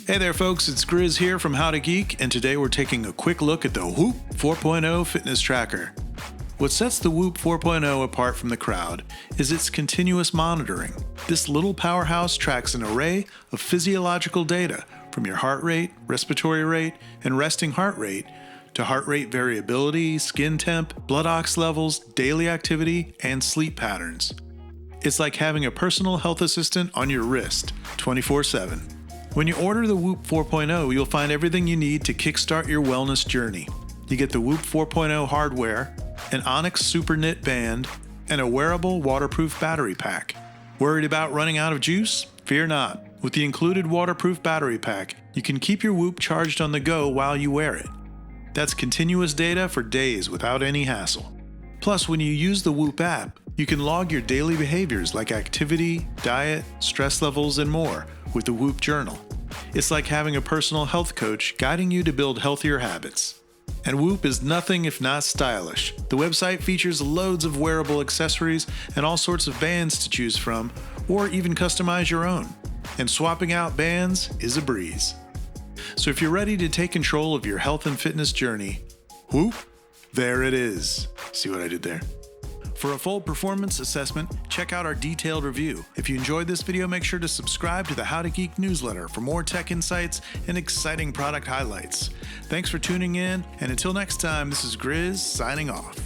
Hey there folks, it's Grizz here from How to Geek, and today we're taking a quick look at the Whoop 4.0 fitness tracker. What sets the Whoop 4.0 apart from the crowd is its continuous monitoring. This little powerhouse tracks an array of physiological data from your heart rate, respiratory rate, and resting heart rate to heart rate variability, skin temp, blood ox levels, daily activity, and sleep patterns. It's like having a personal health assistant on your wrist 24/7. When you order the Whoop 4.0, you'll find everything you need to kickstart your wellness journey. You get the Whoop 4.0 hardware, an Onyx Super Knit band, and a wearable waterproof battery pack. Worried about running out of juice? Fear not. With the included waterproof battery pack, you can keep your Whoop charged on the go while you wear it. That's continuous data for days without any hassle. Plus, when you use the Whoop app, you can log your daily behaviors like activity, diet, stress levels, and more with the Whoop Journal. It's like having a personal health coach guiding you to build healthier habits. And Whoop is nothing if not stylish. The website features loads of wearable accessories and all sorts of bands to choose from, or even customize your own. And swapping out bands is a breeze. So if you're ready to take control of your health and fitness journey, Whoop, there it is. See what I did there? For a full performance assessment, check out our detailed review. If you enjoyed this video, make sure to subscribe to the How to Geek newsletter for more tech insights and exciting product highlights. Thanks for tuning in, and until next time, this is Grizz signing off.